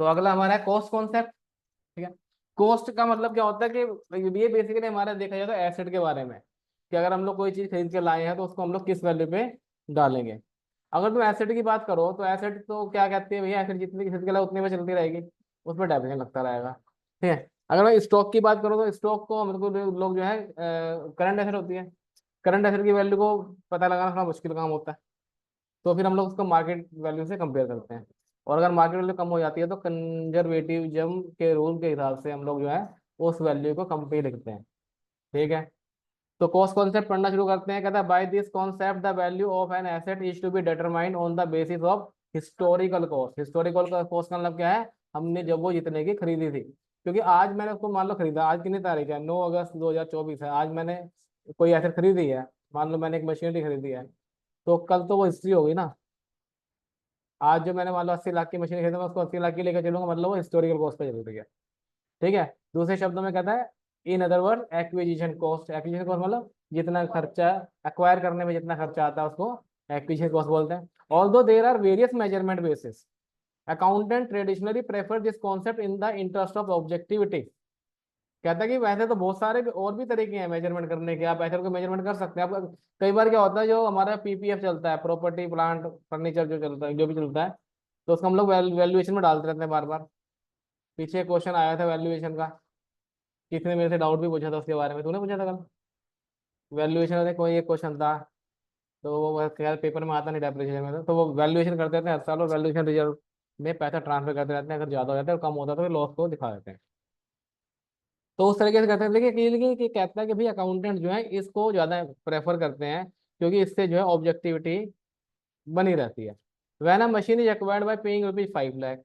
तो अगला हमारा है कॉस्ट कॉन्सेप्ट। ठीक है। कॉस्ट का मतलब क्या होता है कि ये बेसिकली हमारा देखा जाए तो एसेट के बारे में, कि अगर हम लोग कोई चीज खरीद के लाए हैं तो उसको हम लोग किस वैल्यू पे डालेंगे। अगर तुम एसेट की बात करो तो एसेट तो क्या कहते हैं भैया, एसेट जितनी खरीद के लाए उतनी में चलती रहेगी, उसमें डेप्रिसिएशन लगता रहेगा। ठीक है। अगर मैं स्टॉक की बात करूँ तो स्टॉक को हम लोग जो है करंट एसेट होती है, करंट एसेट की वैल्यू को पता लगाना थोड़ा मुश्किल काम होता है। तो फिर हम लोग उसको मार्केट वैल्यू से कंपेयर करते हैं, और अगर मार्केट वैल्यू कम हो जाती है तो कंजर्वेटिज्म के रूल के हिसाब से हम लोग जो है उस वैल्यू को कम पे ही लिखते हैं। ठीक है। तो कॉस्ट कॉन्सेप्ट पढ़ना शुरू करते हैं। कहता है by this concept the value of an asset is to be determined on the basis of historical cost. Historical cost का मतलब क्या है, हमने जब वो जितने की खरीदी थी, क्योंकि आज मैंने उसको मान लो खरीदा, आज कितनी तारीख है, 9 अगस्त 2024 है, आज मैंने कोई एसेट खरीदी है, मान लो मैंने एक मशीनरी खरीदी है, तो कल तो वो हिस्ट्री होगी ना। आज जो मैंने मान लो 80 लाख की मशीन खरीदा, मैं उसको 80 लाख की लेकर चलूंगा, मतलब वो हिस्टोरिकल कॉस्ट पे चल रही है। ठीक है। दूसरे शब्दों में कहता है in other word acquisition cost. Acquisition cost मतलब जितना खर्चा एक्वायर करने में जितना खर्चा आता है उसको एक्विजिशन कॉस्ट बोलते हैं। Although there are various measurement basis, accountant traditionally prefer this concept in the interest of objectivity. कहता है कि वैसे तो बहुत सारे और भी तरीके हैं मेजरमेंट करने के, आप ऐसे को मेजरमेंट कर सकते हैं। आप कई बार क्या होता है, जो हमारा पीपीएफ चलता है, प्रॉपर्टी प्लांट फर्नीचर जो चलता है, जो भी चलता है, तो उसको हम लोग वैल्यूएशन में डालते रहते हैं बार बार। पीछे क्वेश्चन आया था वैल्यूएशन का, किसी ने मेरे से डाउट भी पूछा था उसके बारे में, तूने पूछा था कल वैल्यूएशन का कोई एक क्वेश्चन था। तो वो खैर पेपर में आता नहीं डेप्रिसिएशन में, तो वो वैल्यूएशन करते रहते हैं हर साल, और वैल्यूएशन रिजर्व में पैसा ट्रांसफर करते रहते हैं, अगर ज्यादा हो जाता है और कम होता है तो लॉस को दिखा देते हैं। तो उस तरीके से कहते हैं। देखिए कि कहता है कि भाई अकाउंटेंट जो है इसको ज्यादा प्रेफर करते हैं, क्योंकि इससे जो है ऑब्जेक्टिविटी बनी रहती है। When a machine is acquired by paying ₹5 lakh,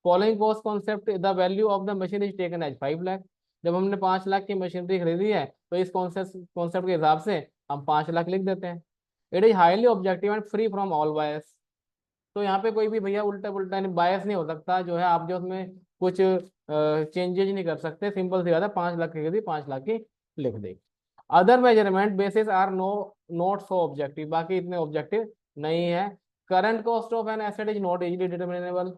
following cost concept the value of the machine is taken as 5 lakh. जब हमने 5 लाख की मशीनरी खरीदी है तो इस कॉन्सेप्ट के हिसाब से हम 5 लाख लिख देते हैं। It is highly objective and free from all bias. तो यहाँ पे कोई भी भैया उल्टा पुल्टा नहीं, बायस नहीं हो सकता, जो है आप जो उसमें कुछ चेंजेज नहीं कर सकते। सिंपल सी बात है, 5 लाख की खरीदी 5 लाख की लिख देगी। Other measurement basis are not so objective, बाकी इतने ऑब्जेक्टिव नहीं है। Current cost of an asset is not easily determinable.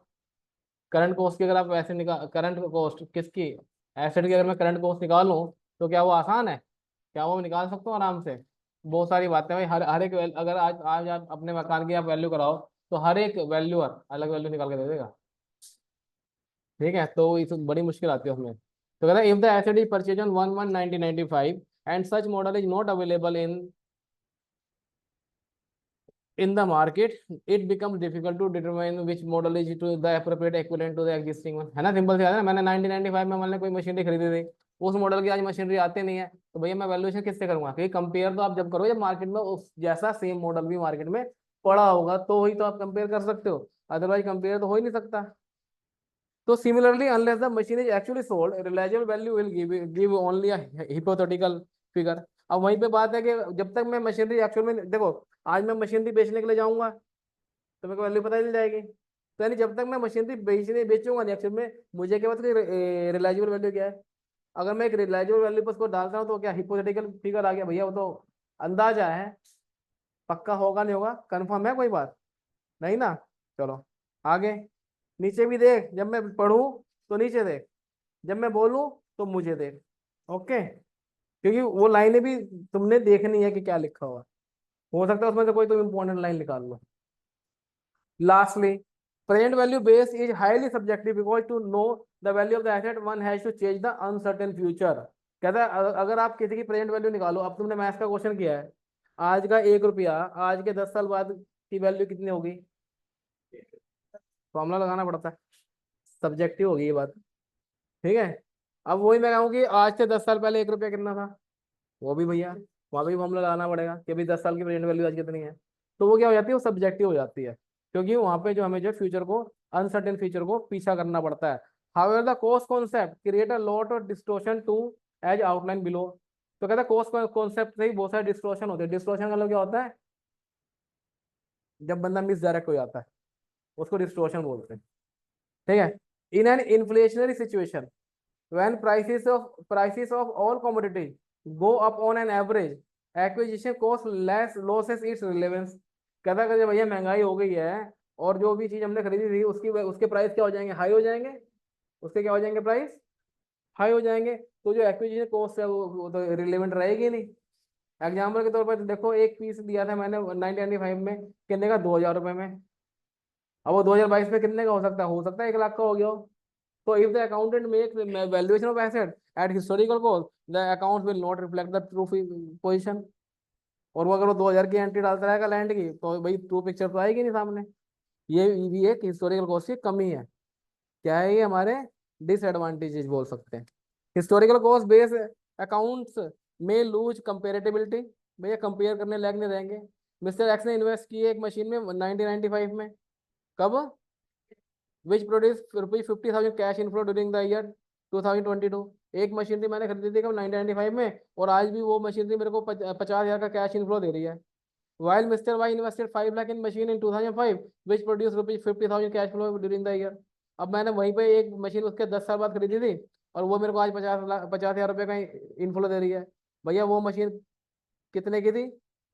Current cost की अगर आप ऐसे निकाल, करंट कॉस्ट किसकी, एसेट की अगर मैं करंट कॉस्ट निकालूं तो क्या वो आसान है, क्या वो मैं निकाल सकता हूँ आराम से। बहुत सारी बातें भाई, हर हर एक अगर आज आज आप अपने मकान की आप वैल्यू कराओ तो हर एक वैल्यूअर अलग वैल्यू निकाल के दे देगा। ठीक है। तो इस बड़ी मुश्किल आती है उसमें। तो कहता है if the asset is purchase on 1/1/1995 and such model is not available in the market, it becomes difficult to determine which model is to the appropriate equivalent to the existing one, है ना। Simple सी बात है ना, मैंने 1995 में मैंने कोई machinery खरीदी थी, उस मॉडल की आज मशीनरी आती नहीं है, तो भैया मैं वैल्यूएशन किससे करूंगा, क्योंकि कंपेयर तो आप जब करो जब मार्केट में उस जैसा सेम मॉडल भी मार्केट में पड़ा होगा तो ही तो आप कंपेयर कर सकते हो, अदरवाइज कंपेयर तो हो ही नहीं सकता। तो similarly unless the machine is actually sold, reliable value will give only a hypothetical figure. अब वहीं पे बात है कि जब तक मैं मशीनरी एक्चुअल में देखो, आज मैं मशीनरी बेचने के लिए जाऊंगा तो मेरे को वैल्यू पता चल जाएगी। तो यानी जब तक मैं मशीनरी बेचूंगा नहीं एक्चुअल में, मुझे क्या पता रिलायबल वैल्यू क्या है। अगर मैं एक रिलायबल वैल्यू पर उसको डालता हूँ तो क्या हिपोथेटिकल फिगर आ गया भैया, वो तो अंदाजा है, पक्का होगा नहीं होगा, कंफर्म है कोई बात नहीं ना। चलो आगे, नीचे भी देख, जब मैं पढ़ूं तो नीचे देख, जब मैं बोलूं तो मुझे देख। ओके, क्योंकि वो लाइनें भी तुमने देखनी है कि क्या लिखा हुआ, हो सकता है उसमें से कोई तो इंपॉर्टेंट लाइन निकाल लो। Lastly, present value base is highly subjective because to know the value of the asset one has to change the uncertain future। कहता है अगर आप किसी की प्रेजेंट वैल्यू निकालो, अब तुमने मैथ्स का क्वेश्चन किया है, आज का 1 रुपया आज के 10 साल बाद की वैल्यू कितनी होगी, फॉर्मूला लगाना पड़ता है, सब्जेक्टिव होगी ये बात। ठीक है। अब वही मैं कहूँ कि आज से 10 साल पहले 1 रुपया कितना था, वो भी भैया वहां भी फॉर्मूला लगाना पड़ेगा कि भाई 10 साल की प्रेजेंट वैल्यू आज कितनी है। तो वो क्या हो जाती है, वो सब्जेक्टिव हो जाती है, क्योंकि वहां पे जो हमें जो फ्यूचर को, अनसर्टेन फ्यूचर को पीछा करना पड़ता है। However the cost concept create a lot of distortion to as outline below. तो कहता है कॉस्ट कॉन्सेप्ट से ही बहुत सारे डिस्टोर्शन होते हैं। डिस्टोर्शन का मतलब क्या होता है, जब बंदा मिस डायरेक्ट हो जाता है उसको डिस्टोर्शन बोलते हैं। ठीक है। In an inflationary situation when prices of all commodities go up on an average, acquisition cost less loses its relevance। कहता है कि जब भैया महंगाई हो गई है और जो भी चीज हमने खरीदी थी उसकी उसके प्राइस क्या हो जाएंगे, हाई हो जाएंगे, उसके क्या हो जाएंगे, प्राइस हाई हो जाएंगे। तो जो एक्विजिशन कॉस्ट है वो तो रिलेवेंट रहेगी नहीं। एग्जाम्पल के तौर पर देखो, एक पीस दिया था मैंने 1995 में, कितने का, 2000 रुपये में। अब वो 2022 में कितने का हो सकता है 1 लाख का हो गया हो। तो if the accountant make valuation of asset eight historical cost, the account will not reflect the true position. और वो अगर वो 2000 की एंट्री डालता रहेगा लैंड की, तो भाई ट्रू पिक्चर तो आएगी नहीं सामने। ये भी एक हिस्टोरिकल कॉस्ट की कमी है। क्या है ये, हमारे डिसएडवांटेजेस बोल सकते हैं। हिस्टोरिकल कॉस्ट बेस अकाउंट्स में लूज कंपेरेटिबिलिटी, भैया कंपेयर करने लायक नहीं रहेंगे। मिस्टर एक्स ने इन्वेस्ट किए एक मशीन में 1995 में, कब, which produce rupees 50,000 cash inflow during the year 2022। एक मशीनरी मैंने खरीदी थी कब, 1995 में, और आज भी वो मशीनरी मेरे को 50,000 का कैश इनफ्लो दे रही है। While Mr. Y invested 5 lakh in machine in 2005, which produced rupees 50,000 cash flow during the year। अब मैंने वहीं पे एक मशीन उसके 10 साल बाद खरीदी थी, और वो मेरे को आज 50,000 रुपये का इनफ्लो दे रही है। भैया वो मशीन कितने की थी,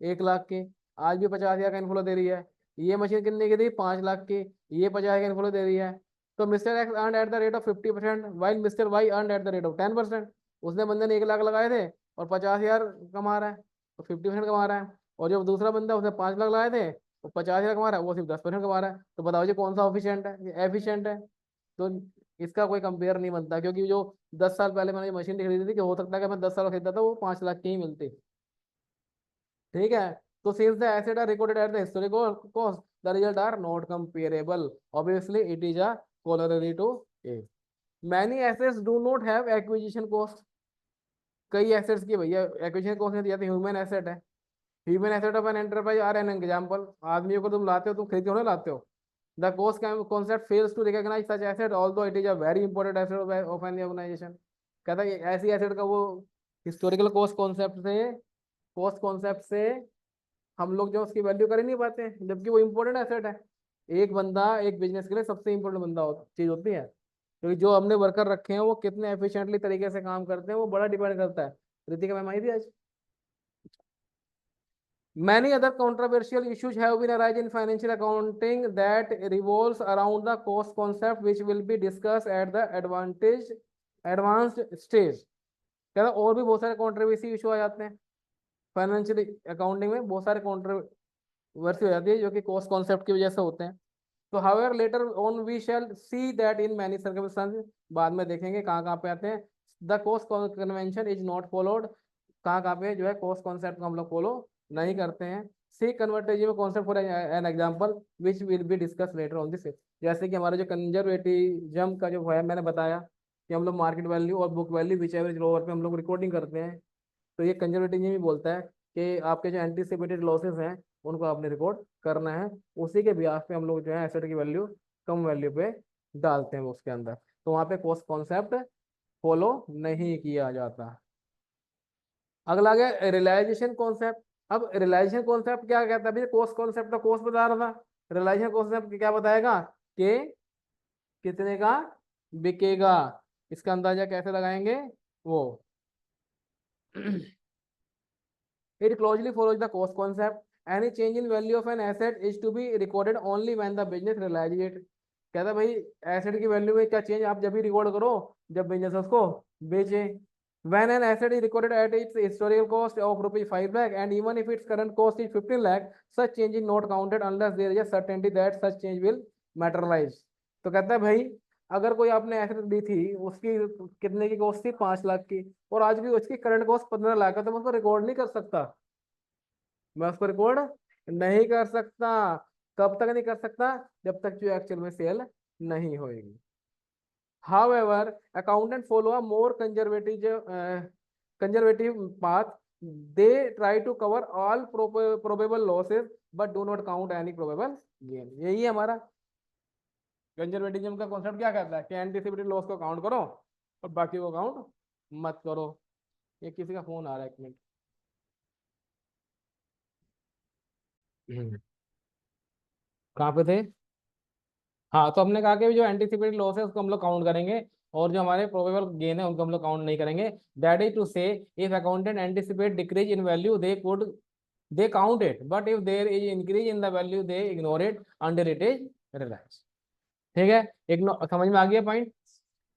1 लाख की, आज भी 50,000 का इनफ्लो दे रही है। ये मशीन कितने की थी, 5 लाख की, ये 50,000 का इनफ्लो दे रही है। तो mister X earn at the rate of 50%, while mister Y earn at the rate of 10%। उसने बंदे ने 1 लाख लगाए थे और 50,000 कमा रहा है, तो 50% कमा रहा है। और जो दूसरा बंदा उसने 5 लाख लगाए थे, वो 50,000 कमा रहा है, वो सिर्फ 10% कमा रहा है। तो बताओ जी कौन सा एफिशिएंट है, ये एफिशिएंट है। तो इसका कोई कंपेयर नहीं बनता, क्योंकि जो 10 साल पहले मैंने मशीन खरीदी थी, कि हो सकता है कि मैं 10 साल खरीदा था वो 5 लाख की ही मिलती। ठीक है। तो since the asset are recorded at the historical cost, the result are not comparable, obviously it is a corollary to A। Many assets do not have acquisition cost. कई एसेट्स की भैया एक्विजिशन कॉस्ट नहीं दिया, human asset है। Human asset of an enterprise are an example. आदमियों को तुम लाते हो, तुम खरीदते हो ना, लाते हो। The cost concept fails to recognise such asset although it is a very important asset of an organisation. कहता है कि ऐसी एसेट का वो हिस्टोरिकल कॉस्ट कॉन्सेप्ट से हम लोग जो उसकी वैल्यू कर ही नहीं पाते, जबकि वो इंपॉर्टेंट एसेट है। एक बंदा एक बिजनेस के लिए सबसे इंपॉर्टेंट बंदा चीज होती है, क्योंकि जो हमने वर्कर रखे हैं वो कितने एफिशिएंटली तरीके से काम करते हैं वो बड़ा डिपेंड करता है। रितिका मैम आई थी आज। Many other controversial issues have been arised in financial accounting that revolves around the cost concept, which will be discussed at the advanced stage। कहता और भी बहुत सारे कंट्रोवर्सी इशू आ जाते हैं फाइनेंशियल अकाउंटिंग में, बहुत सारे कंट्रोवर्सी हो जाती है जो कि कॉस्ट कॉन्सेप्ट की वजह से होते हैं। तो however later on we shall see that in many circumstances, बाद में देखेंगे कहाँ कहाँ पे आते हैं। The cost convention is not followed, कहाँ कहाँ पे जो है कॉस्ट कॉन्सेप्ट को हम लोग फॉलो नहीं करते हैं। See convergent concept for an example which will be discuss later on this. जैसे कि हमारा जो कंजर्वेटिज्म का जो है, मैंने बताया कि हम लोग मार्केट वैल्यू और book value which average lower पे हम लोग रिकॉर्डिंग करते हैं। तो ये कंजर्वेटिज्म भी बोलता है कि आपके जो एंटीसिपेटेड लॉसेस हैं उनको आपने रिकॉर्ड करना है, उसी के ब्याज पे हम लोग जो है एसेट की वैल्यू कम वैल्यू पे डालते हैं उसके अंदर। तो वहाँ पे कॉस्ट कॉन्सेप्ट फॉलो नहीं किया जाता। अगला आ गया रियलाइजेशन कॉन्सेप्ट। अब रियलाइजेशन कॉन्सेप्ट क्या कहता है भैया, कॉस्ट कॉन्सेप्ट का कॉस्ट बता रहा था, रियलाइजेशन कॉन्सेप्ट क्या बताएगा कि कितने का बिकेगा, इसका अंदाजा कैसे लगाएंगे वो। It closely follows the cost concept. Any change in value of an asset is to be recorded only when the business realizes it। कहता भाई एसेट की वैल्यू में क्या चेंज आप जब भी रिकॉर्ड करो जब बिजनेस उसको बेचे। When an asset is recorded at its historical cost of rupees 5 lakh and even if its current cost is 15 lakh, such change is not counted unless there is a certainty that such change will materialize। तो कहता है भाई अगर कोई आपने asset दी थी, उसकी कितने की कॉस्ट थी, 5 लाख की, और आज भी उसकी करंट कॉस्ट 15 लाख है, तो मैं उसको रिकॉर्ड नहीं कर सकता, मैं उसको रिकॉर्ड नहीं कर सकता। कब तक नहीं कर सकता, जब तक जो एक्चुअल में सेल नहीं होगी। However, accountant follow a more conservative path। They try to cover all probable losses but do not count any probable gain। यही है हमारा कंजर्वेटिज्म का कॉन्सेप्ट, क्या कहता है कि एंटीसिपेटेड लॉस को काउंट करो और बाकी को काउंट मत करो। ये किसी का फोन आ रहा है, 1 मिनट। कहाँ पे थे, हाँ, तो हमने कहा कि जो एंटीसिपेटेड लॉस है उसको हम लोग काउंट करेंगे, और जो हमारे प्रोबेबल गेन है उनको हम लोग काउंट नहीं करेंगे। That is to say if accountant anticipate decrease in value they could they count it, but if there is increase in the value they ignore it under it is realise. ठीक है, समझ में आ गया point.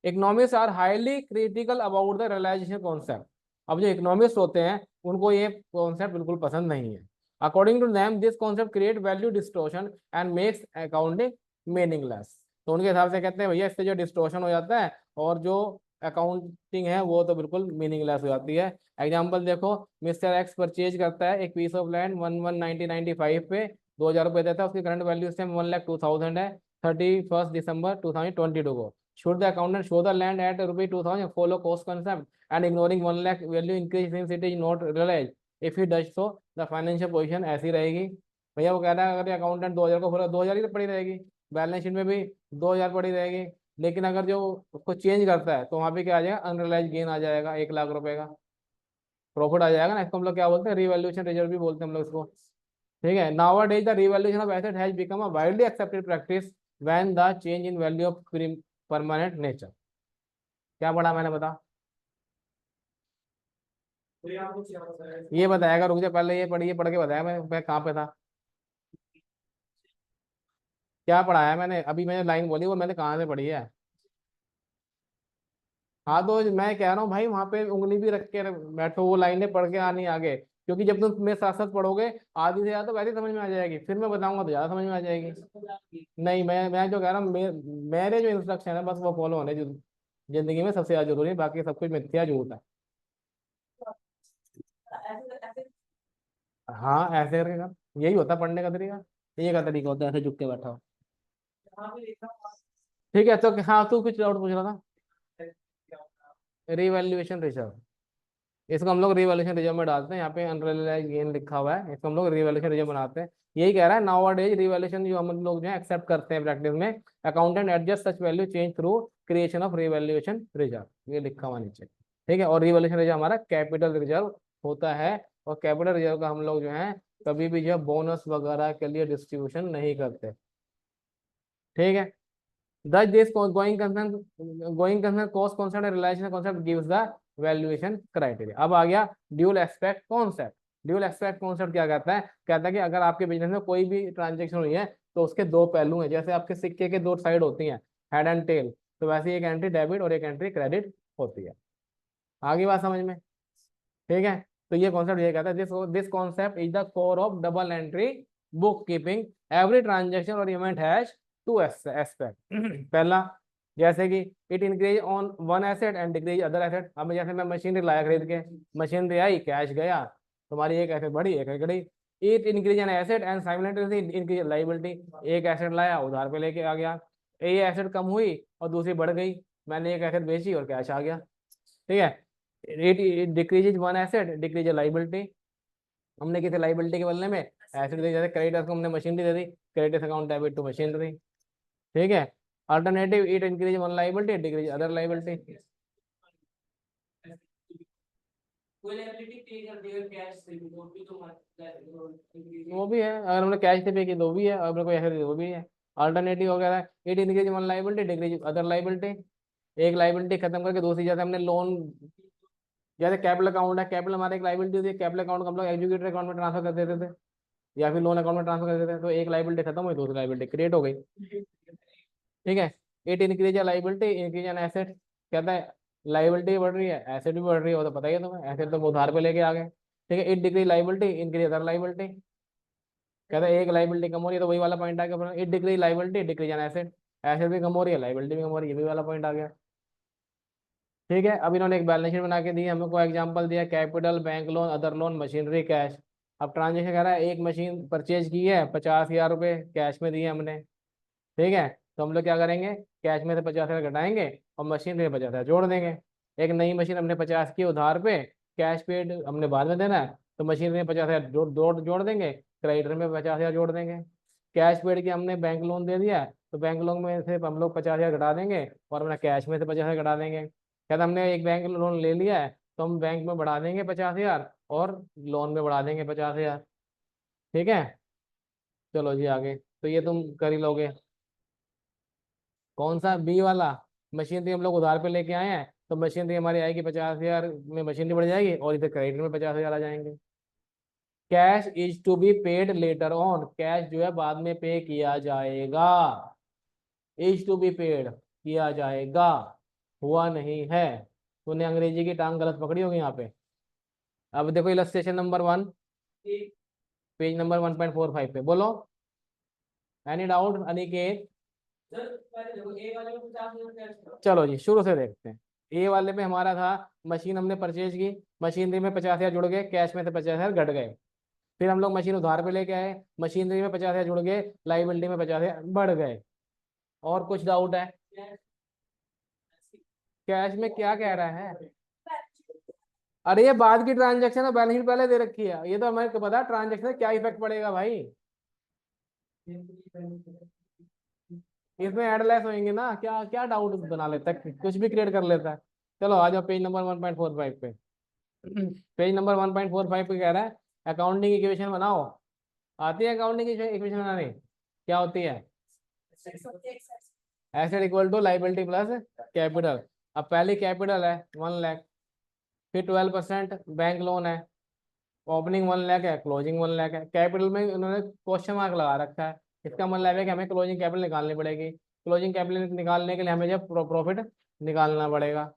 Economics are highly critical about the realisation concept. अब जो economics होते हैं उनको ये कॉन्सेप्ट बिल्कुल पसंद नहीं है। According to them this concept create value distortion and makes accounting meaningless. तो उनके हिसाब से कहते हैं भैया इससे जो डिस्टोर्शन हो जाता है और जो अकाउंटिंग है वो तो बिल्कुल मीनिंगलेस हो जाती है। एग्जाम्पल देखो, मिस्टर एक्स परचेज करता है एक पीस ऑफ लैंड 11,1995 पे, 2,000 रुपये देता है, उसकी करंट वैल्यू इस टाइम 1,02,000 है 31 दिसंबर 2022 को। Should the accountant show the land at rupee 2,000, follow cost concept and ignoring 1 lakh value increase since it is not realized? If he does so, the financial position ऐसी रहेगी। भैया वो कह रहा है अगर अकाउंटेंट 2,000 को बोला 2,000 ही तो पड़ी रहेगी, बैलेंस शीट में भी 2,000 पड़ी रहेगी, लेकिन अगर जो उसको चेंज करता है तो वहां पे क्या आ जाएगा, अनरियलाइज गेन आ जाएगा 1 लाख रुपए का प्रॉफिट आ जाएगा ना। इसको हम लोग क्या बोलते हैं, रिवैल्यूएशन रिजर्व भी बोलते हैं हम लोग इसको। ठीक है, now days the revaluation of asset has become a widely accepted practice when the change in value of permanent nature. क्या पढ़ा मैंने बता, ये बताएगा, रुक जा पहले ये पढ़िए, पढ़ के बताया मैं कहाँ पे था, क्या पढ़ाया मैंने, अभी मैंने लाइन बोली वो मैंने कहाँ से पढ़ी है। हाँ तो मैं कह रहा हूँ भाई वहां पे उंगली भी रख के बैठो, वो लाइनें पढ़ के आनी आगे, क्योंकि जब तुम मेरे साथ साथ पढ़ोगे आधी से ज्यादा तो वैसे ही समझ में आ जाएगी, फिर मैं बताऊंगा तो ज्यादा समझ में आ जाएगी। नहीं, मैं जो कह रहा हूँ मेरे जो इंस्ट्रक्शन है बस वो फॉलो होने जो जिंदगी में सबसे ज्यादा जरूरी है, बाकी सब कुछ मिथ्या झूठ है। हाँ ऐसे करके कर, यही होता है पढ़ने का तरीका, ये का तरीका होता है ऐसे झुक के बैठा हो। ठीक है, तो हाँ तू कुछ डाउट पूछ रहा था। रिवैल्यूएशन रिजर्व, इसको हम लोग रिवैल्यूएशन रिजर्व में डालते हैं, यहाँ पे अनरियलाइज्ड गेन लिखा हुआ है, इसको हम लोग रिवैल्यूएशन रिजर्व बनाते हैं। यही कह रहा है नाउ डेज रिवैल्यूएशन जो हम लोग जो है एक्सेप्ट करते हैं प्रैक्टिस में, accountant adjust such value change through creation of revaluation reserve, ये लिखा हुआ नीचे। ठीक है, और रिवैल्यूएशन रिजर्व हमारा कैपिटल रिजर्व होता है, और कैपिटल रिजर्व का हम लोग जो है कभी भी जो बोनस वगैरह के लिए डिस्ट्रीब्यूशन नहीं करते। ठीक है, thus this going concern cost concept and relation concept gives the valuation criteria। अब आ गया dual aspect concept. Dual aspect concept क्या कहता है, कहता है कि अगर आपके बिजनेस में कोई भी ट्रांजेक्शन हुई है तो उसके दो पहलू हैं, जैसे आपके सिक्के के दो साइड होती हैं, हेड एंड टेल, तो वैसे ही एक एंट्री डेबिट और एक एंट्री क्रेडिट होती है। आगे बात समझ में। ठीक है, तो ये कॉन्सेप्ट ये कहता है this this concept is the core of double entry book keeping. Every transaction और इवेंट हैज टू एस्पेक्ट। पहला, जैसे कि it increase on one asset and decrease other asset. अब जैसे मैं मशीनरी लाया खरीद के, मशीनरी आई, कैश गया, तुम्हारी एक एसेट बढ़ी एक एसेट घटी। It increase an asset and simultaneously increase liability. एक एसेट लाया उधार पे लेके आ गया, ये एसेट कम हुई और दूसरी बढ़ गई, मैंने एक एसेट बेची और कैश आ गया। ठीक है, it decreases one asset decrease liability. हमने किसी लाइबिलिटी के बदले में एसेट दी, जैसे क्रेडिटर्स को हमने मशीनरी दे दी, creditors account debit to machinery. ठीक है, alternative it increase one liability decrease other liability. वो भी है, अगर हमने कैश से पे की तो भी है, अगर कोई ऐसे वो भी है। अल्टरनेटिव वगैरह, it increase one liability decrease other liability. एक लाइबिलिटी खत्म करके दूसरी, जैसे हमने लोन, जैसे कैपिटल अकाउंट है, कैपिटल हमारे एक लाइबिलिटी होती है, कैपिटल अकाउंट को हम लोग एग्जीक्यूटिव अकाउंट में ट्रांसफर कर देते थे या फिर लोन अकाउंट में ट्रांसफर कर देते थे, तो एक लाइबिलिटी खत्म हुई दूसरी लाइबिलिटी क्रिएट हो गई। ठीक है, it increase liability increase an asset, कहता है लाइबिलिटी बढ़ रही है एसेट भी बढ़ रही है, वो तो पता ही है तुम्हें, एसेट तो उधार पे लेके आ गए। ठीक है, it decrease liability increase other liability, कहता है एक लाइबिलिटी कम हो रही है, तो वही वाला पॉइंट आ गया, it decrease liability decrease an asset, asset भी कम हो रही है लाइबिलिटी भी कम हो रही है, ये भी वाला पॉइंट आ गया। ठीक है, अब इन्होंने एक बैलेंस शीट बना के दी, हमको एग्जांपल दिया capital, bank loan, other loan, machinery, cash. अब ट्रांजेक्शन कह रहा है एक मशीन परचेज की है 50,000 रुपये कैश में दिए हमने। ठीक है, तो हम लोग क्या करेंगे, कैश में से 50,000 घटाएंगे और मशीनरी में 50,000 जोड़ देंगे। एक नई मशीन हमने 50 की उधार पे, कैश पेड हमने बाद में देना है, तो मशीनरी में 50,000 जोड़ जोड़ जोड़ देंगे, क्रेडिटर में 50,000 जोड़ देंगे। कैश पेड की हमने बैंक लोन दे दिया है, तो बैंक लोन में से हम लोग 50,000 घटा देंगे और अपना कैश में से 50,000 घटा देंगे। क्या हमने एक बैंक लोन ले लिया है, तो हम बैंक में बढ़ा देंगे 50,000 और लोन में बढ़ा देंगे 50,000। ठीक है, चलो जी आगे, तो ये तुम कर ही लोगे। कौन सा बी वाला, मशीनरी हम लोग उधार पे लेके आए हैं, तो मशीनरी हमारी आएगी 50,000 में, मशीनरी बढ़ जाएगी और इधर क्रेडिट में 50,000 आ जाएंगे। Cash is to be paid later on, cash जो है बाद में पे किया जाएगा, इज टू बी पेड किया जाएगा, हुआ नहीं है। तूने अंग्रेजी की टांग गलत पकड़ी होगी यहाँ पे। अब देखो इलस्ट्रेशन नंबर 1, पेज नंबर 1.45 पे, बोलो एनी डाउट अनिकेत। चलो जी शुरू से देखते हैं। ए वाले में हमारा था, मशीन हमने परचेज की, मशीनरी में 50,000 जुड़ गए, कैश में से 50,000 घट गए। फिर हम लोग मशीन उधार पे लेके आए, मशीनरी में 50,000 जुड़ गए, लाइबिलिटी में 50,000 बढ़ गए। और कुछ डाउट है? कैश में क्या कह रहा है? अरे ये बाद की ट्रांजेक्शन है, बैलेंस शीट पहले दे रखी है, ये तो हमें पता है ट्रांजेक्शन क्या इफेक्ट पड़ेगा भाई। इसमें एड लेस होंगे ना, क्या क्या डाउट बना लेता है, कुछ भी क्रिएट कर लेता है। चलो आ जाओ पेज नंबर 1.45 पे। पेज नंबर 1.45 पे कह रहा है अकाउंटिंग इक्वेशन बनाओ। आती है अकाउंटिंग इक्वेशन बनाने? क्या होती है? Asset equal to liability plus capital. अब पहली कैपिटल है 1 लाख, फिर 12% बैंक लोन है, ओपनिंग 1 लाख है, क्लोजिंग 1 लाख है। कैपिटल में उन्होंने क्वेश्चन मार्क लगा रखा है, इसका मतलब है कि हमें क्लोजिंग कैपिटल निकालनी पड़ेगी। क्लोजिंग कैपिटल निकालने के लिए हमें जब प्रॉफिट निकालना पड़ेगा।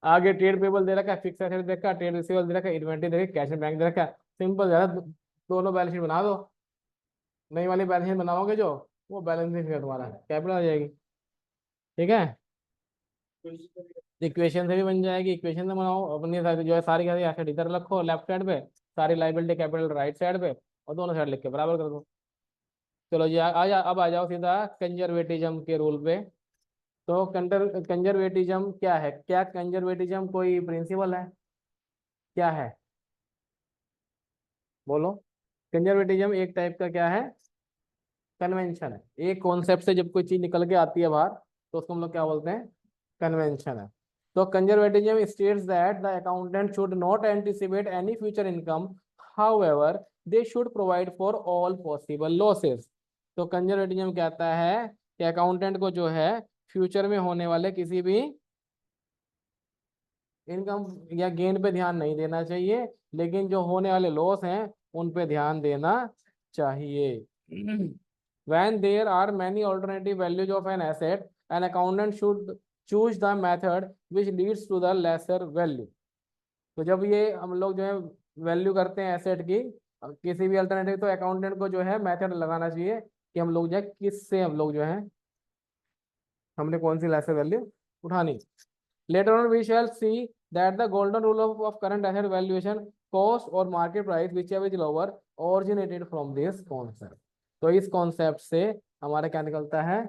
आगे ट्रेड पेबल दे रखा है, फिक्स एसेट दे रखा है, ट्रेड रिसीवेबल दे रखा है, इन्वेंटरी दे रखी है, कैश एंड बैंक दे रखा है। सिंपल ज्यादा, दोनों बैलेंस शीट बना दो। नई वाली बैलेंस शीट बनाओगे जो, वो बैलेंस शीट है तुम्हारा कैपिटल आ जाएगी। ठीक है, इक्वेशन से भी बन जाएगी, इक्वेशन से बनाओ अपनी सारी जो है, सारी की सारी एसेट इधर रखो लेफ्ट साइड पे, सारी लाइबिलिटी कैपिटल राइट साइड पे, और दोनों साइड लिख के बराबर कर दो। चलो जी अब आ जाओ सीधा कंजर्वेटिज्म के रूल पे। तो कंजर्वेटिज्म क्या है? क्या कंजर्वेटिज्म कोई प्रिंसिपल है? क्या है? बोलो। कंजर्वेटिज्म एक टाइप का क्या है? कन्वेंशन है। एक कॉन्सेप्ट से जब कोई चीज निकल के आती है बाहर, तो उसको हम लोग क्या बोलते हैं? कन्वेंशन है। तो conservatism states that the accountant should not anticipate any future income, however they should provide for all possible losses. तो कंजर्वेटिज्म कहता है कि अकाउंटेंट को जो है फ्यूचर में होने वाले किसी भी इनकम या गेन पे ध्यान नहीं देना चाहिए, लेकिन जो होने वाले लॉस हैं उन पे ध्यान देना चाहिए। When there are many alternative values of an asset, an accountant should choose the method which leads to the lesser value. तो जब ये हम लोग जो है वैल्यू करते हैं एसेट की, किसी भी अल्टरनेटिव, तो अकाउंटेंट को जो है मेथड लगाना चाहिए कि हम लोग जो है किससे हम लोग जो है हमने कौन सी लेसर वैल्यू उठानी। Later on, we shall see that the golden rule of current asset valuation, cost or market price, whichever is lower, originated from this concept. तो इस कॉन्सेप्ट से हमारा क्या निकलता है?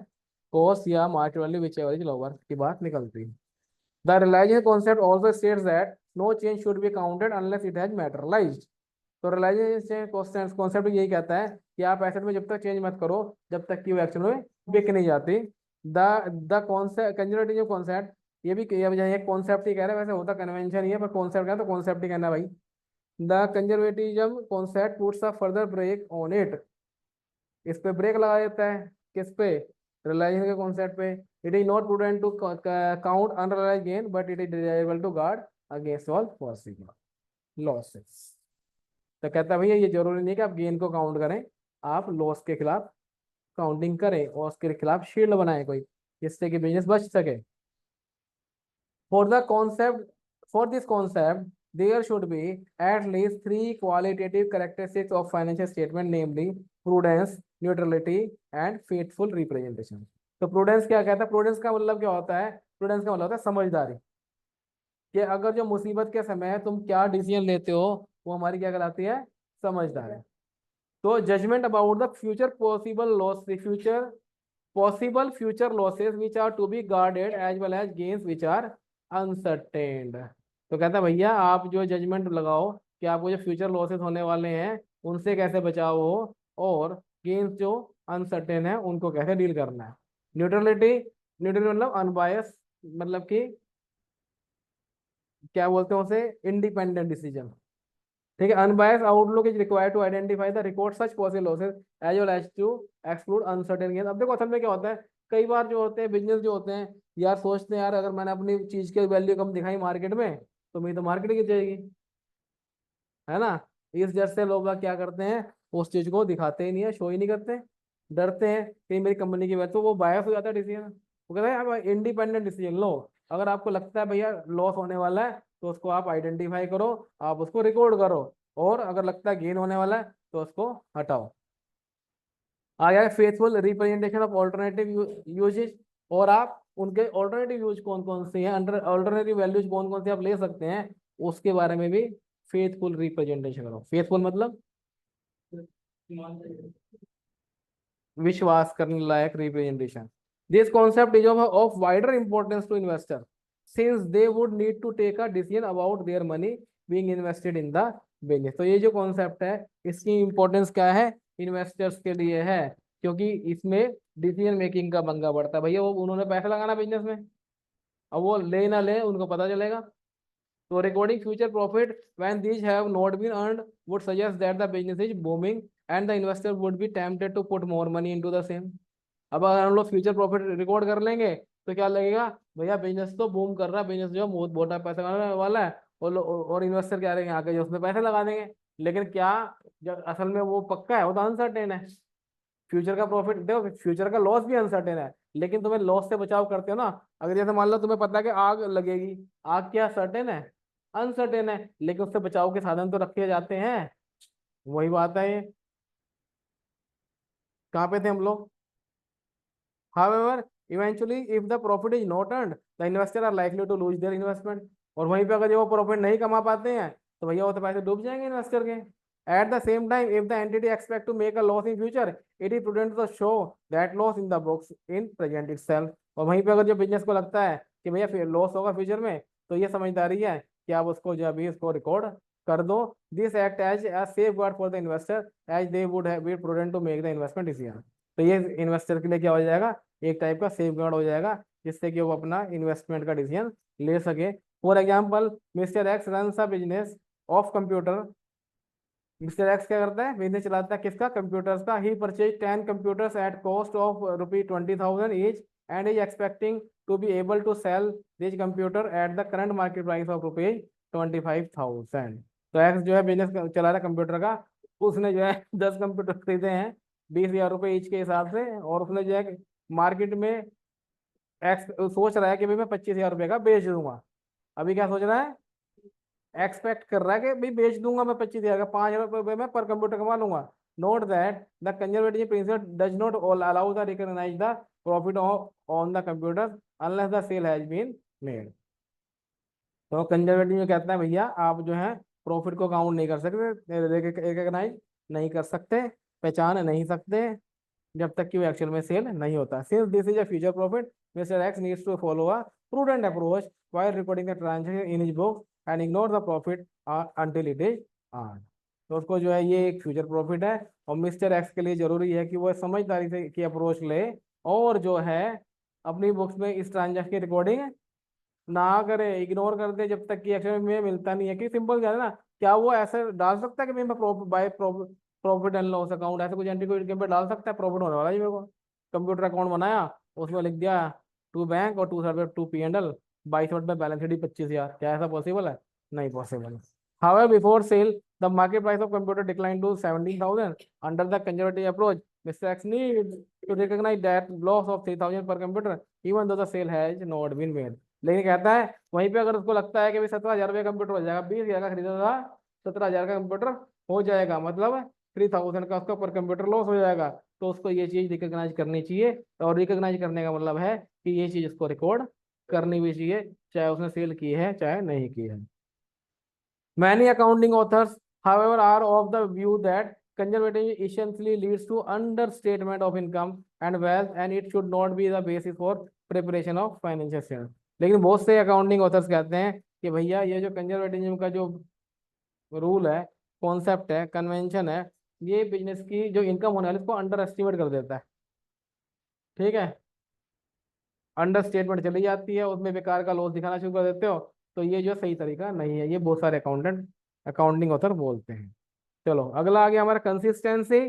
कॉस्ट या market value whichever is lower की बात निकलती है। The realization concept also states that no change should be counted unless it has materialized. तो रियलाइजेशन कॉन्सेप्ट यही कहता है कि आप एसेट में जब तक चेंज मत करो जब तक कि वो एक्चुअल में बिक नहीं जाती। द कॉन्सेप्ट कंजर्वेटिव कॉन्सेप्ट, ये भी ये कॉन्सेप्ट ही कह रहे हैं, वैसे होता कन्वेंशन ही है, पर कॉन्सेप्ट क्या है, तो कॉन्सेप्ट ही कहना है भाई। The conservatism concept puts a further brake on it, इस पे ब्रेक लगा देता है। किस पे? रियलाइजेशन के कॉन्सेप्ट पे। It is not prudent to count unrealised gain, but it is desirable to guard against all possible losses. तो कहता है भैया ये जरूरी नहीं कि आप गेन को काउंट करें, आप लॉस के खिलाफ काउंटिंग करें और उसके खिलाफ शील्ड बनाए कोई, जिससे कि बिजनेस बच सके। For the concept, for this concept, there should be at least three qualitative characteristics of financial statement, namely prudence, neutrality, and faithful representation. तो प्रूडेंस क्या कहता है? प्रूडेंस का मतलब क्या होता है? प्रूडेंस का मतलब होता है समझदारी, कि अगर जो मुसीबत के समय तुम क्या डिसीजन लेते हो, वो हमारी क्या कहलाती है? समझदारी। तो judgement about the future possible loss, future possible future losses which are to be guarded as well as gains which are uncertained। तो कहता है भैया आप जो जजमेंट लगाओ कि आपको जो फ्यूचर लॉसेस होने वाले हैं उनसे कैसे बचाव हो, और गेन्स जो अनसर्टेन है उनको कैसे डील करना है। न्यूट्रलिटी, न्यूट्रल मतलब अनबायस, मतलब कि क्या बोलते हैं उसे, इंडिपेंडेंट डिसीजन। ठीक है, unbiased outlook is required to identify the record such possible losses as well as to exclude uncertain gain. अब देखो असल में क्या होता है, कई बार जो होते हैं बिजनेस जो होते हैं यार, सोचते हैं यार अगर मैंने अपनी चीज की वैल्यू कम दिखाई मार्केट में तो मेरी तो मार्केट गिर जाएगी, है ना। इस डर से लोग बाग क्या करते हैं, उस चीज को दिखाते ही नहीं है, शो ही नहीं करते, डरते हैं कि मेरी कंपनी की वजह, तो वो बायस हो जाता है डिसीजन। वो कहता है आप इंडिपेंडेंट डिसीजन लो। अगर आपको लगता है भैया लॉस होने वाला है तो उसको आप आइडेंटिफाई करो, आप उसको रिकॉर्ड करो, और अगर लगता है गेन होने वाला है तो उसको हटाओ। आ गया faithful representation of alternative usages. और आप उनके ऑल्टरनेटिव यूज कौन कौन से हैं, अंडर ऑल्टरनेटिव वैल्यूज कौन कौन से आप ले सकते हैं, उसके बारे में भी फेथफुल रिप्रेजेंटेशन करो। फेथफुल मतलब विश्वास करने लायक representation. This concept is of wider importance to investor since they would need to take a decision about their money being invested in the business. तो ये जो कॉन्सेप्ट है इसकी इंपॉर्टेंस क्या है, इन्वेस्टर्स के लिए है, क्योंकि इसमें डिसीजन मेकिंग का पंगा बढ़ता है। भैया वो उन्होंने पैसा लगाना बिजनेस में, अब वो ले ना ले उनको पता चलेगा। तो recording future profit when these have not been earned would suggest that the business is booming and the investor would be tempted to put more money into the same। अब अगर हम लोग फ्यूचर प्रॉफिट रिकॉर्ड कर लेंगे तो क्या लगेगा, भैया बिजनेस तो बूम कर रहा है, बिजनेस जो है बहुत मोटा पैसा कमाने वाला है, और इन्वेस्टर क्या रहेंगे आके जो उसमें पैसे लगा देंगे। लेकिन क्या जब असल में वो पक्का है, वो तो अनसर्टेन है। फ्यूचर का प्रॉफिट देखो, फ्यूचर का लॉस भी अनसर्टेन है, लेकिन तुम्हें लॉस से बचाव करते हो ना। अगर जैसे मान लो तुम्हें पता है कि आग लगेगी, आग क्या सर्टेन है, अनसर्टेन है, लेकिन उससे बचाव के साधन तो रखे जाते हैं। वही बात है ये। कहाँ पे थे हम लोग। However, eventually, if the profit is not earned, the investor are likely to lose their investment। और वहीं पे अगर जो वो प्रॉफिट नहीं कमा पाते हैं तो भैया वो तो पैसे डूब जाएंगे इन्वेस्टर के। At the same time, if the entity expect to make a loss in future, it is prudent to show that loss in the books in present itself। और वहीं पे अगर जो बिजनेस को लगता है कि भैया फिर लॉस होगा फ्यूचर में, तो ये समझदारी है कि आप उसको जो अभी उसको रिकॉर्ड कर दो। This act as a safeguard for the investor as they would have been prudent to make the investment decision। तो ये इन्वेस्टर के लिए क्या हो जाएगा, एक टाइप का सेफ गार्ड हो जाएगा, जिससे कि वो अपना इन्वेस्टमेंट का डिसीजन ले सके। For example mister X run a business of computer. Mister X क्या करता है, बिजनेस चलाता है किसका, कंप्यूटर्स का। He purchase 10 computers at cost of ₹20,000 each and is expecting to be able to sell this computer at the current market price of ₹25,000। तो x जो है बिजनेस चला रहा है कंप्यूटर का, उसने जो है 10 कंप्यूटर खरीदे हैं ₹20,000 ईच के हिसाब से, और उसने जो है मार्केट में एक्स सोच रहा है कि भाई मैं ₹25,000 का बेच दूंगा। अभी क्या सोच रहा है, एक्सपेक्ट कर रहा है कि भाई बेच दूंगा मैं 25,000 का, ₹5,000 में पर कंप्यूटर कमा लूंगा। Note that the conservative principle does not allow the recognise the profit on the computer unless the sale has been made. तो कंजर्वेटिव में कहता है भैया आप जो है प्रॉफिट को काउंट नहीं कर सकते, रिकॉग्नाइज नहीं कर सकते, पहचान नहीं सकते, जब तक कि वो एक्चुअल में सेल नहीं होता। Since this is a future profit, mister X needs to follow a prudent approach while recording the transaction in his book and ignore the profit until it is earn. तो उसको जो है ये एक future profit है, और mister x के लिए जरूरी है कि वो समझदारी से की अप्रोच ले, और जो है अपनी बुक्स में इस ट्रांजैक्शन की रिकॉर्डिंग ना करे, इग्नोर कर दे जब तक कि एक्चुअल में मिलता नहीं है। कि सिंपल क्या है ना, क्या वो ऐसे डाल सकता है कि मैं by profit and loss account, ऐसे कुछ एंट्री कोई पे डाल सकता है, प्रॉफिट होने वाला है मेरे को, कंप्यूटर अकाउंट बनाया, उसमें लिख दिया टू बैंक और टू सर्वे टू P&L, 22 में बैलेंस शीट 25,000, क्या ऐसा पॉसिबल है, नहीं possible. However, before sale, the market price of computer declined to 17,000. Under the conservative approach, Mr. X needs to recognize that loss of 3,000 per computer, even though the sale has not been made। लेकिन कहता है वहीं पे अगर उसको लगता है कि भाई ₹17,000 का कंप्यूटर हो जाएगा, 20,000 का खरीदा था, 17,000 का कंप्यूटर हो जाएगा, मतलब 3,000 का उसका पर कंप्यूटर लॉस हो जाएगा, तो उसको ये चीज रिकॉग्नाइज करनी चाहिए। और रिकॉग्नाइज करने का मतलब है कि ये चीज उसको रिकॉर्ड करनी भी चाहिए, चाहे उसने सेल की है चाहे नहीं की है। Many accounting authors, however, are of the view that conservatism essentially leads to understatement of income and wealth, and it should not be the basis for preparation of financial statement। लेकिन बहुत से accounting authors कहते हैं कि भैया ये जो conservatism का जो रूल है, कॉन्सेप्ट है, कन्वेंशन है, ये बिजनेस की जो इनकम होने वाली उसको अंडर एस्टिमेट कर देता है। ठीक है, अंडर स्टेटमेंट चली जाती है, उसमें बेकार का लॉस दिखाना शुरू कर देते हो, तो ये जो सही तरीका नहीं है, ये बहुत सारे अकाउंटिंग ऑथर बोलते हैं। चलो अगला आ गया हमारा कंसिस्टेंसी।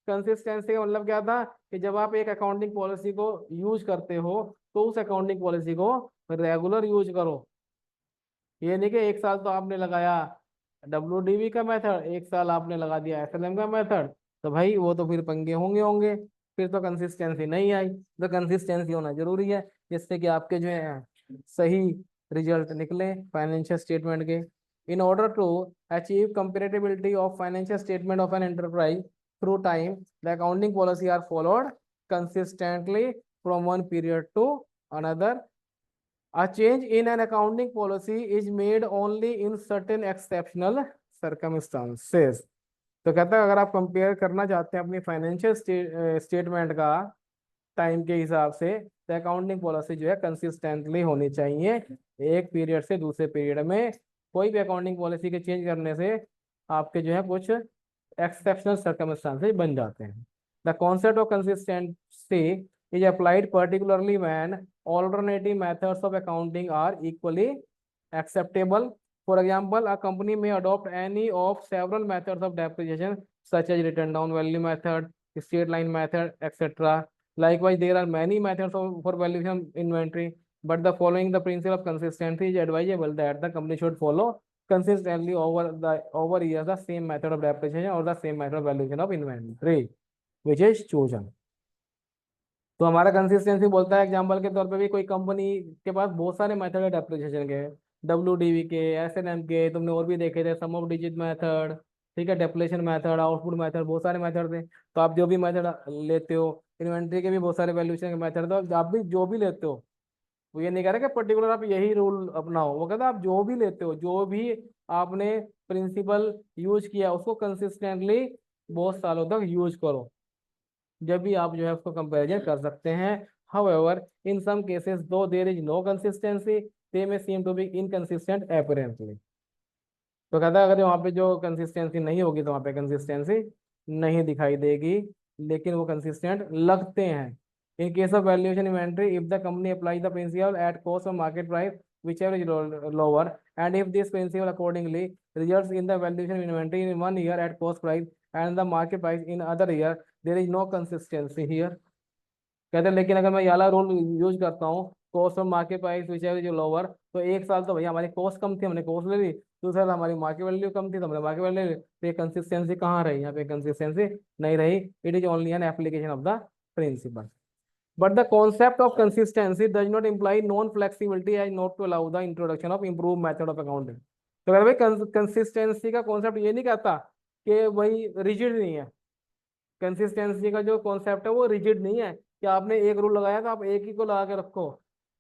कंसिस्टेंसी का मतलब क्या था कि जब आप एक अकाउंटिंग पॉलिसी को यूज करते हो तो उस अकाउंटिंग पॉलिसी को रेगुलर यूज करो। ये नहीं कि एक साल तो आपने लगाया WDV का मेथड, 1 साल आपने लगा दिया SLM का मेथड, तो भाई वो तो फिर पंगे होंगे होंगे, फिर तो कंसिस्टेंसी नहीं आई। तो कंसिस्टेंसी होना जरूरी है, जिससे कि आपके जो है सही रिजल्ट निकले फाइनेंशियल स्टेटमेंट के। In order to achieve comparability of financial statement of an enterprise through time, the accounting policy are followed consistently from one period to another. A change in an accounting policy is made only in certain exceptional circumstances। तो कहता है अगर आप compare करना चाहते हैं अपनी financial statement का टाइम के हिसाब से, तो अकाउंटिंग पॉलिसी जो है कंसिस्टेंटली होनी चाहिए एक पीरियड से दूसरे पीरियड में। कोई भी अकाउंटिंग पॉलिसी के चेंज करने से आपके जो है कुछ एक्सेप्शनल सर्कमस्टांसेस बन जाते हैं। The concept of consistency is applied particularly when alternative methods of accounting are equally acceptable. For example, a company may adopt any of several methods of depreciation, such as written down value method, straight line method, etc. Likewise, there are many methods for valuation inventory, but the following the principle of consistency is advisable that the company should follow consistently over years the same method of depreciation or the same method of valuation of inventory, which is chosen। तो हमारा consistency बोलता है example के तौर पे भी, कोई company के पास बहुत सारे मेथड है डेप्रिसिएशन के, WDV के, SNM के, तुमने और भी देखे थे, सम ऑफ डिजिट मेथड, ठीक है, डेप्लेशन मेथड, आउटपुट मेथड, बहुत सारे मेथड थे। तो आप जो भी मेथड लेते हो, इन्वेंट्री के भी बहुत सारे वैल्यूएशन के मेथड, तो आप भी जो भी लेते हो, वो ये नहीं कह रहा कि पर्टिकुलर आप यही रूल अपनाओ, वो कहता है आप जो भी लेते हो, जो भी आपने प्रिंसिपल यूज किया उसको कंसिस्टेंटली बहुत सालों तक यूज करो, जब भी आप जो है उसको कंपैरिजन कर सकते हैं। However, in some cases, though there is no consistency, they may seem to be inconsistent apparently। तो कहता है अगर वहाँ पे जो कंसिस्टेंसी नहीं होगी तो वहाँ पे कंसिस्टेंसी नहीं दिखाई देगी, लेकिन वो कंसिस्टेंट लगते हैं। In case of valuation inventory, if the company apply the principle at cost of market price whichever is lower, and if this principle accordingly results in the valuation inventory in 1 year at cost price and the market price in other year, there is no consistency here। कहते हैं लेकिन अगर मैं ये वाला rule use करता हूँ, cost of market price which है जो लोअर, तो 1 साल तो भैया हमारी कॉस्ट कम थी, हमने कॉस्ट ले ली, दूसरा साल हमारी मार्केट वैल्यू कम थी तो हमने मार्केट वैल्यू ले ली। तो ये कंसिस्टेंसी कहाँ रही, यहाँ पे कंसिस्टेंसी नहीं रही। It is only an application of the principle, but the concept of consistency does not imply non flexibility as not to allow the introduction of improved method of accounting। तो अगर भाई consistency का concept ये नहीं कहता कि वही rigid नहीं है, कंसिस्टेंसी का जो कॉन्सेप्ट है वो रिजिड नहीं है कि आपने एक रूल लगाया तो आप एक ही को लगा के रखो।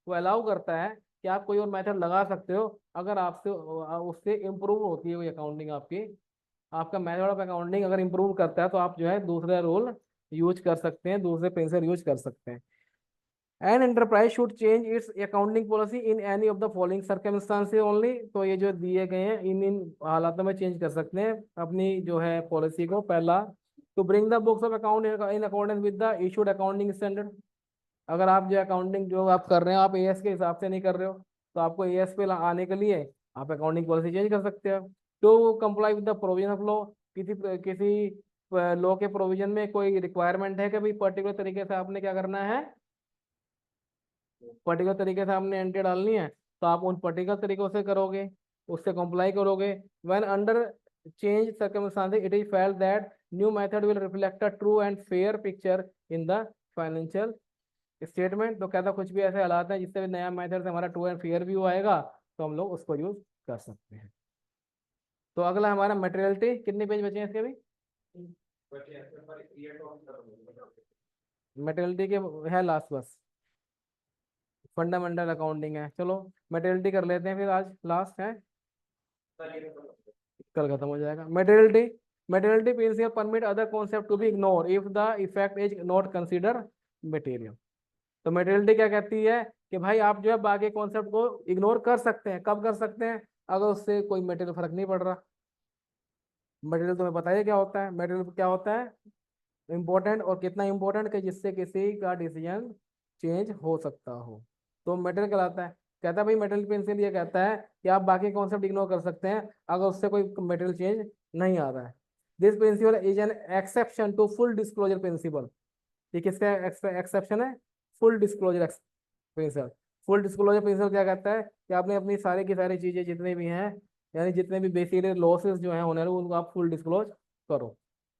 वो अलाउ करता है कि आप कोई और मेथड लगा सकते हो अगर आपसे उससे इम्प्रूव होती है वो अकाउंटिंग आपकी, आपका मेथड ऑफ अकाउंटिंग अगर इम्प्रूव करता है तो आप जो है दूसरे रूल यूज कर सकते हैं, दूसरे प्रिंसिपल यूज कर सकते हैं। An enterprise should change it's accounting policy in any of the following circumstances only. तो ये जो दिए गए हैं इन हालातों में चेंज कर सकते हैं अपनी जो है पॉलिसी को। पहला, to bring the books of account in accordance with the issued accounting standard. अगर आप जो अकाउंटिंग जो आप कर रहे हो आप AS के हिसाब से नहीं कर रहे हो, तो आपको AS पे आने के लिए आप अकाउंटिंग पॉलिसी चेंज कर सकते हो। To comply with the provision of law, किसी किसी लॉ के प्रोविजन में कोई रिक्वायरमेंट है कि भाई पर्टिकुलर तरीके से आपने क्या करना है, पर्टिकुलर तरीके से आपने एंट्री डालनी है, तो आप उन पर्टिकुलर तरीकों से करोगे, उससे कंप्लाई करोगे। When under change circumstances it is felt that new method will reflect a true and fair picture in the financial statement. तो कहता कुछ भी ऐसे हालात हैं जिससे नया मेथड से हमारा ट्रू एंड फेयर व्यू आएगा, तो हम लोग उसको यूज कर सकते हैं। तो अगला हमारा मटेरियलिटी, कितने पेज बचे हैं इसके भी, मटेरियलिटी के है लास्ट बस, फंडामेंटल अकाउंटिंग है। चलो मटेरियलिटी कर लेते हैं फिर, आज लास्ट है, कल खत्म हो जाएगा। Materiality principle permit other concept to be ignore if the effect is not consider material. तो मटेरियलिटी क्या कहती है कि भाई आप जो है बाकी कॉन्सेप्ट को इग्नोर कर सकते हैं, कब कर सकते हैं, अगर उससे कोई मटेरियल फर्क नहीं पड़ रहा। मटेरियल तुम्हें पता है क्या होता है, मटेरियल क्या होता है, इंपॉर्टेंट, और कितना इंपॉर्टेंट कि जिससे किसी का डिसीजन चेंज हो सकता हो, तो मटेरियल कहलाता है। कहता है भाई मटेरियल प्रिंसिपल ये कहता है कि आप बाकी कॉन्सेप्ट इग्नोर कर सकते हैं अगर उससे कोई मटेरियल चेंज नहीं आ रहा है। This principle is an exception to full disclosure principle. ये किसका एक्सेप्शन है, full disclosure principle. Full disclosure principle क्या कहता है कि आपने अपनी सारी की सारी चीजें जितनी भी हैं यानी जितने भी बेसिक लॉसेस जो हैं होने वाले उनको आप फुल डिस्क्लोज करो,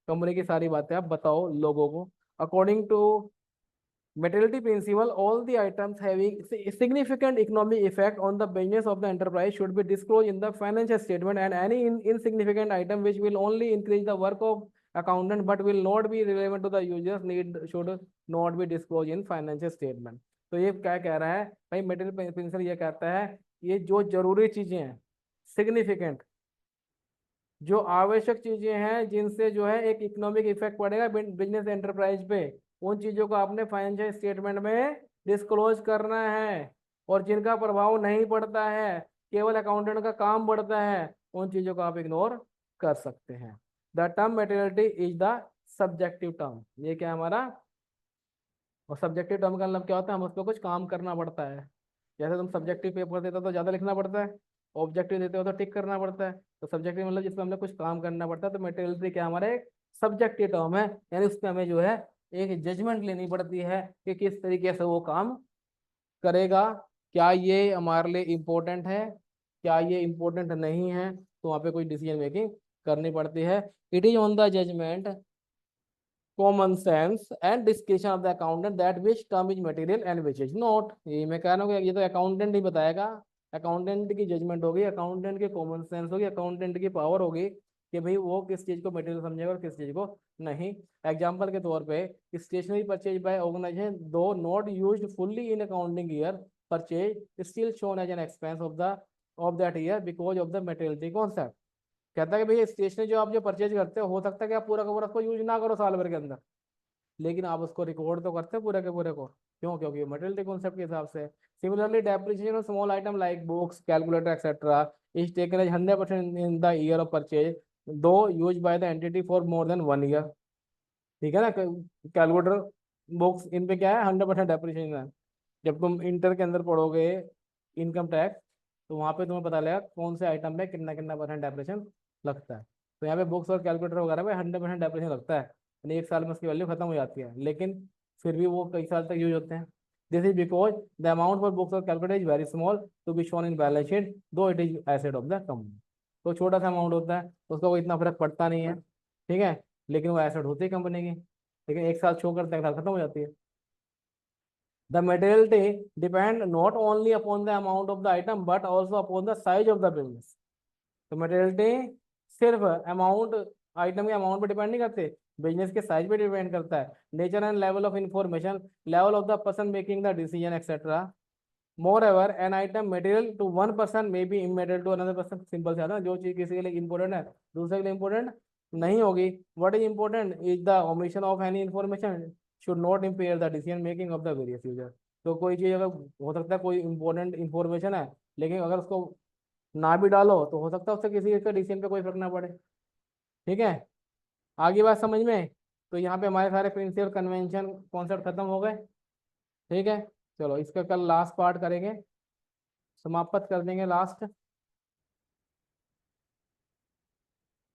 कंपनी की सारी बातें आप बताओ लोगों को। According to materiality principle, all the items having significant economic effect on the business of the enterprise should be disclosed in the financial statement, and any insignificant item which will only increase the work of accountant but will not be relevant to the users need should not be disclosed in financial statement। तो ये क्या कह रहा है भाई, material principal ये कहता है ये जो जरूरी चीजें हैं, सिग्निफिकेंट, जो आवश्यक चीजें हैं जिनसे जो है एक इकोनॉमिक इफेक्ट पड़ेगा बिजनेस एंटरप्राइज पे, उन चीजों को आपने फाइनेंशियल स्टेटमेंट में डिस्क्लोज करना है। और जिनका प्रभाव नहीं पड़ता है, केवल अकाउंटेंट का काम बढ़ता है, उन चीजों को आप इग्नोर कर सकते हैं। The term materiality is the subjective term, ये क्या है हमारा, और सब्जेक्टिव टर्म का मतलब क्या होता है, हम उस पर कुछ काम करना पड़ता है। जैसे तुम सब्जेक्टिव पेपर देते हो तो ज़्यादा लिखना पड़ता है, ऑब्जेक्टिव देते हो तो टिक करना पड़ता है। तो सब्जेक्टिव मतलब जिसमें हमने कुछ काम करना पड़ता है। तो मेटेरियलिटी क्या हमारा एक सब्जेक्टिव टर्म है, यानी उसमें हमें जो है एक जजमेंट लेनी पड़ती है कि किस तरीके से वो काम करेगा, क्या ये हमारे लिए इम्पोर्टेंट है, क्या ये इम्पोर्टेंट नहीं है, तो वहाँ पे कोई डिसीजन मेकिंग करनी पड़ती है। It is on the judgement, common sense and description of the accountant that which term is material and which is not. ये मैं कह रहा हूँ कि ये तो अकाउंटेंट ही बताएगा, अकाउंटेंट की जजमेंट होगी, अकाउंटेंट की कॉमन सेंस होगी, अकाउंटेंट की पावर होगी कि भाई वो किस चीज़ को मटेरियल समझेगा और किस चीज़ को नहीं। एग्जाम्पल के तौर पे stationery purchase by organisation though not used fully in accounting year purchase still shown as an expense of that year because of the materiality concept. कहता है कि भाई स्टेशनरी जो आप जो परचेज करते हो सकता है कि आप पूरा का पूरा उसको यूज ना करो साल भर के अंदर, लेकिन आप उसको रिकॉर्ड तो करते हो पूरे के पूरे को, क्यों, क्योंकि मटेरियल कॉन्सेप्ट के हिसाब से। Similarly depreciation of small item like books calculator etcetera is taken as 100% in the year of purchase though use by the entity for more than 1 year. ठीक है ना, कैलकुलेटर बुक्स इन पे क्या है 100% डेप्रिसिएशन है। जब तुम इंटर के अंदर पढ़ोगे इनकम टैक्स, तो वहाँ पे तुम्हें पता लगेगा कौन से आइटम पे कितना कितना परसेंट डेप्रिसिएशन लगता है। तो यहाँ पे बुक्स और कैलकुलेटर वगैरह पे 100% डेप्रिसिएशन लगता है, यानी एक साल में उसकी वैल्यू खत्म हो जाती है, लेकिन फिर भी वो कई साल तक यूज होते हैं। This is because the amount for books और calculator is very small to be shown in balance sheet though it is asset of the company. तो छोटा सा अमाउंट होता है, उसका कोई इतना फर्क पड़ता नहीं है, ठीक है, लेकिन वो एसेट होती है कंपनी की, लेकिन एक साल शो करते हैं, एक साल खत्म हो जाती है। The materiality depend not only upon the amount of the item but also upon the size of the business। तो materiality सिर्फ अमाउंट, आइटम के अमाउंट पे डिपेंड नहीं करते, बिजनेस के साइज पे डिपेंड करता है। Nature and level of information, level of the person making the decision etcetera. Moreover, an item material to one person may be immaterial to another person। Simple से आता है, जो चीज किसी के लिए इंपॉर्टेंट है दूसरे के लिए इंपॉर्टेंट नहीं होगी। What is important is the omission of any information should not impair the decision making of the various user. तो कोई चीज अगर हो सकता है कोई इंपॉर्टेंट इंफॉर्मेशन है, लेकिन अगर उसको ना भी डालो तो हो सकता है उससे किसी का डिसीजन पे कोई फर्क ना पड़े। ठीक है, आगे बात समझ में। तो यहाँ पे हमारे सारे प्रिंसिपल कन्वेंशन कॉन्सेप्ट खत्म हो गए। ठीक है, चलो इसका कल लास्ट पार्ट करेंगे, समाप्त कर देंगे लास्ट।